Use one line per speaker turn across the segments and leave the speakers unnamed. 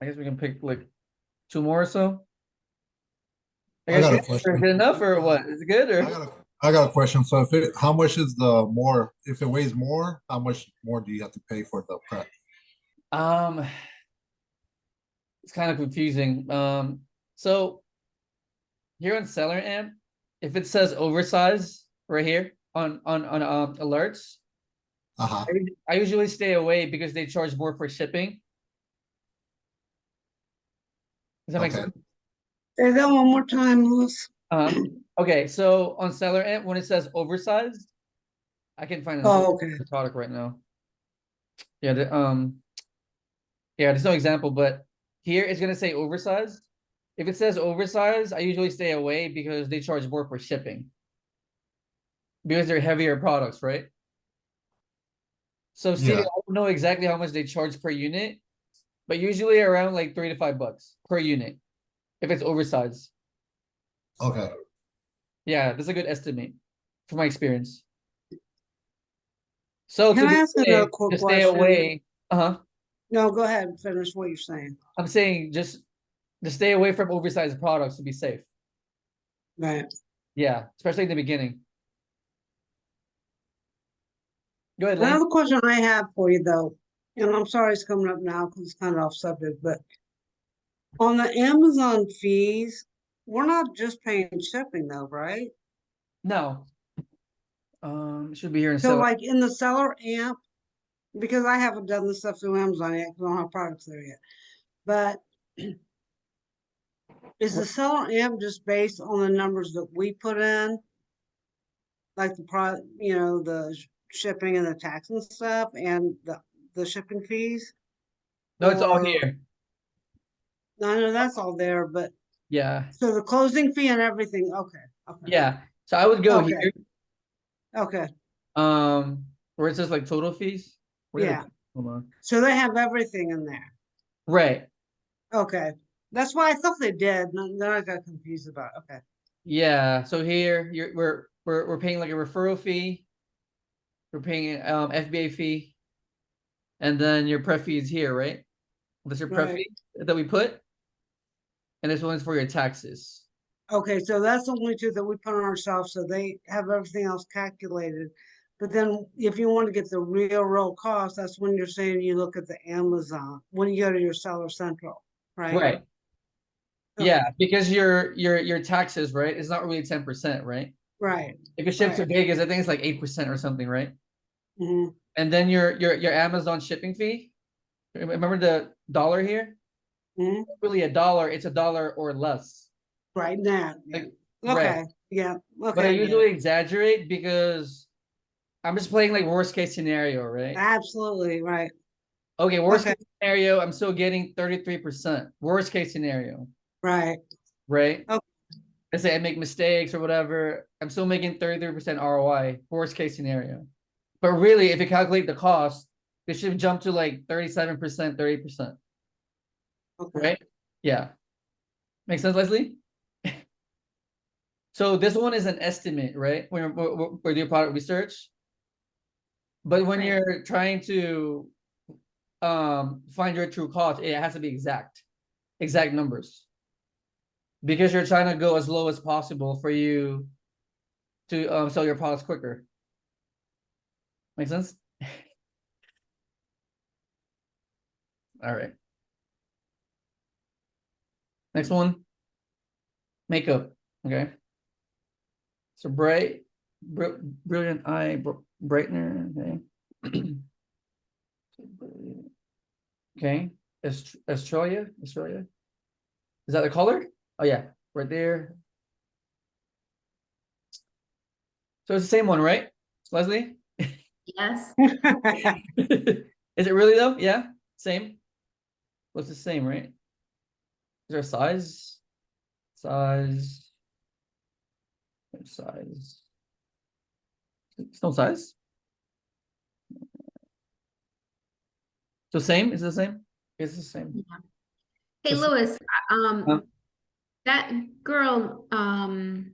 I guess we can pick like two more or so. I
I
guess
got a
is
question.
it enough or what? Is it good
I
or?
got a I got a question. So how much is the more if it weighs more, how much more do you have to pay for the prep?
Um, it's kind of confusing. So here on Seller Amp, if it says oversize right here on alerts,
Uh-huh.
I usually stay away because they charge more for shipping. Does that make
Okay.
sense?
Say that one more time, Louis.
Okay, so on Seller Amp, when it says oversized, I can find
Oh, okay.
the product right now. Yeah, yeah, there's no example, but here it's gonna say oversized. If it says oversized, I usually stay away because they charge more for shipping because they're heavier products, right? So Stevie,
Yeah.
I don't know exactly how much they charge per unit, but usually around like $3 to $5 per unit if it's oversized.
Okay.
Yeah, that's a good estimate from my experience. So
Can I ask another quick
to stay
question?
away, uh-huh.
No, go ahead and finish what you're saying.
I'm saying just to stay away from oversized products to be safe.
Right.
Yeah, especially in the beginning. Go ahead, Lane.
Another question I have for you though, and I'm sorry it's coming up now because it's kind of off subject, but on the Amazon fees, we're not just paying shipping though, right?
No. It should be here in
So
seller.
like in the seller amp, because I haven't done this stuff through Amazon yet, because I don't have products there yet. But is the seller amp just based on the numbers that we put in? Like the shipping and the tax and stuff and the shipping fees?
No, it's all
Or
here.
I know that's all there, but
Yeah.
so the closing fee and everything, okay, okay,
Yeah. So I would go
okay,
here.
okay,
Where it says like total fees. Where did it
yeah.
go? Hold on.
So they have everything in there.
Right.
Okay. That's why I thought they did. Then I got confused about it. Okay.
Yeah. So here we're paying like a referral fee. We're paying FBA fee, and then your prep fee is here, right? That's your prep
Right.
fee that we put, and this one's for your taxes.
Okay, so that's the only two that we put on ourselves, so they have everything else calculated. But then if you want to get the real cost, that's when you're saying you look at the Amazon, when you go to your Seller Central, right?
Right.
Okay,
Yeah, because your taxes, right? It's not really 10%, right?
right,
If it ships to
right.
Vegas, I think it's like 8% or something, right?
Hmm.
And then your Amazon shipping fee. Remember the dollar here?
Hmm.
It's really a dollar, it's a dollar or less.
Right now, yeah.
Like, right.
Okay, yeah,
But
okay,
I
I get it.
usually exaggerate because I'm just playing like worst case scenario, right?
Absolutely, right.
Okay, worst
Okay,
case scenario, I'm still getting 33%. Worst case scenario,
right.
right?
Okay,
Let's say I make mistakes or whatever, I'm still making 33% ROI, worst case scenario. But really, if you calculate the cost, it should jump to like 37%, 30%,
okay.
right? Yeah. Make sense, Leslie? So this one is an estimate, right? When we're doing product research. But when
Right.
you're trying to find your true cost, it has to be exact numbers. Because you're trying to go as low as possible for you to sell your products quicker. Make sense? All right. Next one, makeup. Okay. So brilliant eye brightener. Okay. Okay. Australia. Australia. Is that the color? Oh yeah, right there. So it's the same one, right, Leslie?
Yes.
Is it really though? Yeah, same. Looks the same, right? Is there a size? Size. Size. It's no size. So same? Is it the same? It's the same.
Yeah. Hey,
So,
Louis,
uh,
that girl, Nova,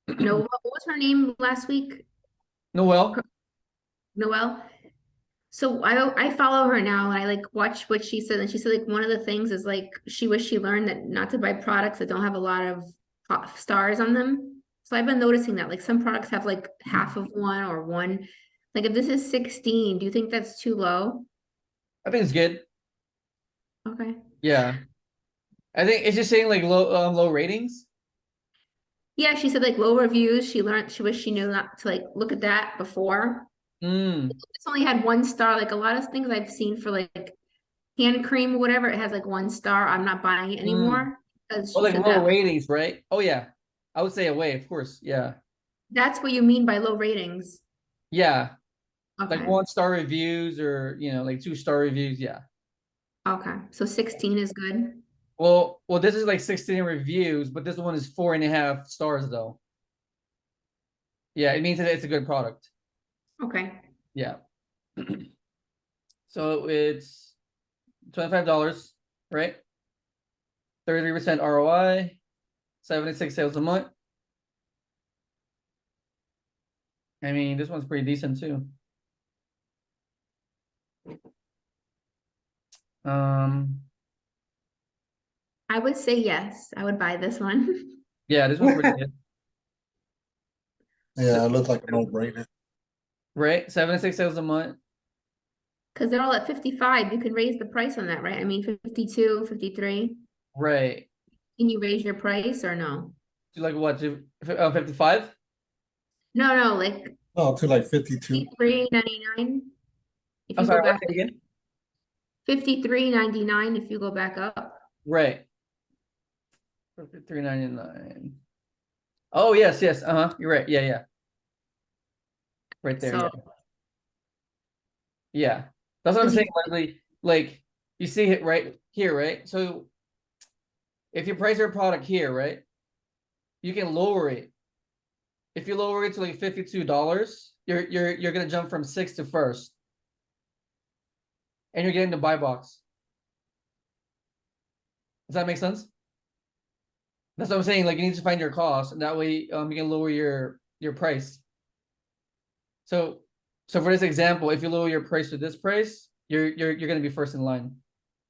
what was her name last week?
Noel.
Noelle. So I follow her now and I like watch what she said, and she said like one of the things is like she wished she learned that not to buy products that don't have a lot of stars on them. So I've been noticing that like some products have like half of one or one. Like if this is 16, do you think that's too low?
I think it's good.
Okay.
Yeah. I think it's just saying like low ratings.
Yeah, she said like low reviews. She learned she wished she knew not to like look at that before.
Mm,
It's only had 1 star. Like a lot of things I've seen for like hand cream or whatever, it has like 1 star. I'm not buying it
mm.
anymore because
Oh,
she
like
said
low
that.
ratings, right? Oh yeah. I would say away, of course. Yeah.
That's what you mean by low ratings.
Yeah. Like
Okay.
1 star reviews or like 2 star reviews. Yeah.
Okay. So 16 is good.
Well, this is like 16 reviews, but this one is 4.5 stars though. Yeah, it means that it's a good product.
Okay.
Yeah. So it's $25, right? 33% ROI, 76 sales a month. I mean, this one's pretty decent too. Um,
I would say yes. I would buy this one.
yeah, this one's pretty good.
Yeah, it looks like a no-brainer.
Right? 76 sales a month.
Because they're all at 55. You can raise the price on that, right? I mean, 52, 53.
Right.
Can you raise your price or no?
To like what? To 55?
No, no, like
Oh, to like 52.
53.99. If
I'm
you go
sorry,
back
what's it again?
53.99 if you go back up.
Right. 3.99. Oh, yes, yes. Uh-huh. You're right. Yeah, yeah. Right there.
So
Yeah. Yeah. That's what I'm
because
saying,
you
Leslie. Like, you see it right here, right? So if you price your product here, right, you can lower it. If you lower it to like $52, you're gonna jump from 6th to 1st. And you're getting the buy box. Does that make sense? That's what I'm saying. Like you need to find your cost, and that way you can lower your price. So for this example, if you lower your price to this price, you're gonna be first in line.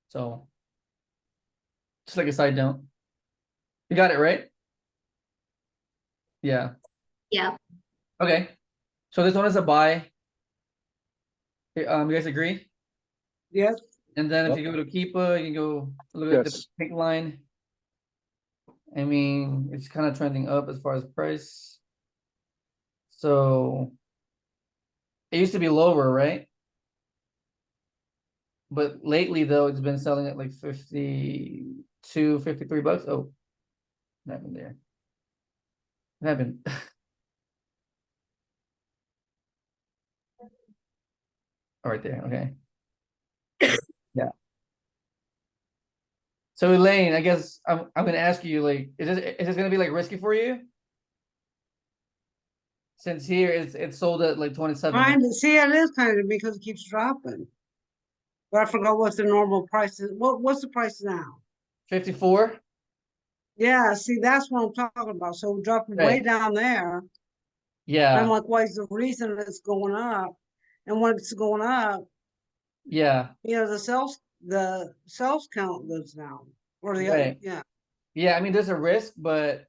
So just like a side note. You got it right? Yeah.
yeah.
Okay. So this one is a buy. You guys agree?
Yes,
And then if
Yep.
you go to Keepa, you can go look at the
Yes.
pink line. I mean, it's kind of trending up as far as price. So it used to be lower, right? But lately though, it's been selling at like 52, $53. Oh, what happened there? What happened? Oh, right there. Okay. Yeah. So Elaine, I guess I'm gonna ask you like, is this gonna be like risky for you? Since here it's sold at like 27, right?
kind of, see, it is kind of because it keeps dropping. But I forgot what the normal price is. What's the price now?
54?
Yeah, see, that's what I'm talking about. So it dropped way
Right.
down there. I'm
Yeah.
like, why is the reason it's going up? And when it's going up,
Yeah.
the sales count goes down. Or
Right.
yeah,
Yeah. I mean, there's a risk, but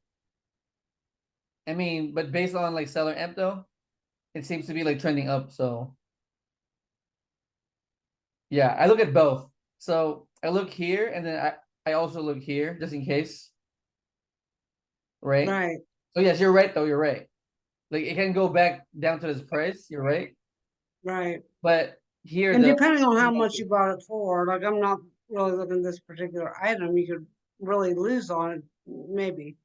I mean, but based on like seller amp though, it seems to be like trending up. So yeah, I look at both. So I look here and then I also look here just in case. Right?
right.
So yes, you're right though, you're right. Like it can go back down to this price, you're right.
Right.
But here
And
though,
depending on how much you bought it for, like I'm not really looking at this particular item, you could really lose on it, maybe,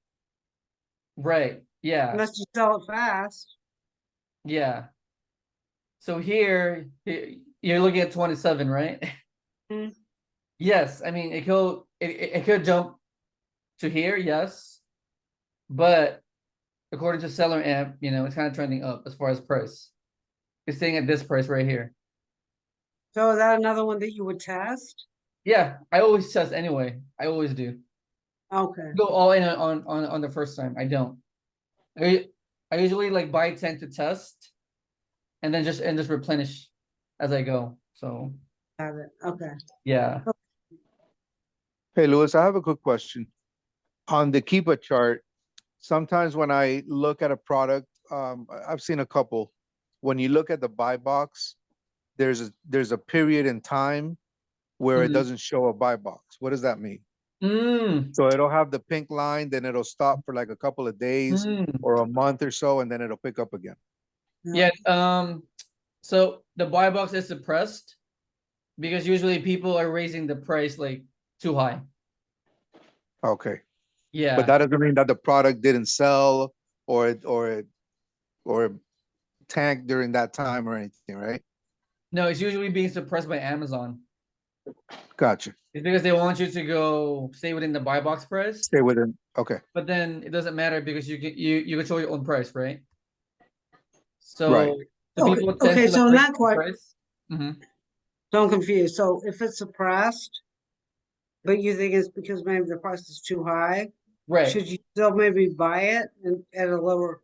right. Yeah.
unless you sell it fast.
Yeah. So here you're looking at 27, right?
Mm.
Yes, I mean it could jump to here, yes. But according to seller amp, it's kind of trending up as far as price. It's staying at this price right here.
So is that another one that you would test?
Yeah, I always test anyway. I always do.
Okay,
Go all in on the first time. I don't. I usually like buy 10 to test and then just replenish as I go. So
Got it. Okay.
yeah.
Hey, Louis, I have a quick question. On the Keepa chart, sometimes when I look at a product, I've seen a couple. When you look at the buy box, there's a period in time where it
Mhm.
doesn't show a buy box. What does that mean?
Mm,
So it'll have the pink line, then it'll stop for like a couple of days
mm.
or a month or so, and then it'll pick up again.
Yeah. So the buy box is suppressed because usually people are raising the price like too high.
Okay.
Yeah.
But that doesn't mean that the product didn't sell or tanked during that time or anything, right?
No, it's usually being suppressed by Amazon.
Gotcha.
It's because they want you to go stay within the buy box price,
Stay within, okay,
but then it doesn't matter because you control your own price, right? So
right.
the
Okay,
people tend
okay,
to
so
like
not
the
quite,
price. Mhm.
don't confuse. So if it's suppressed, but you think it's because maybe the price is too high,
Right.
should you still maybe buy it and at a lower?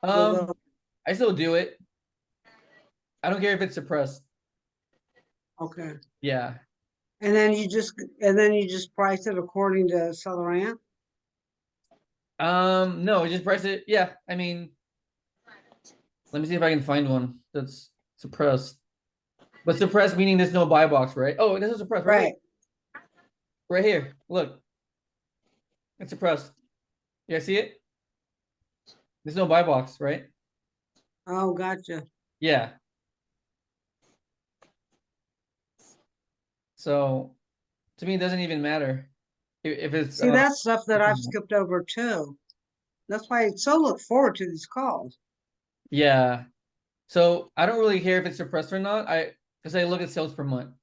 Um, I still do it. I don't care if it's suppressed.
Okay,
Yeah.
and then you just price it according to Celarant?
No, just price it. Yeah, I mean, let me see if I can find one that's suppressed. But suppressed meaning there's no buy box, right? Oh, this is suppressed, right?
Right,
Right here. Look. It's suppressed. Yeah, see it? There's no buy box, right?
oh, gotcha.
Yeah. So to me, it doesn't even matter if it's
See, that's stuff that I've
Mhm.
skipped over too. That's why I so look forward to these calls.
yeah. So I don't really care if it's suppressed or not. Because I look at sales per month.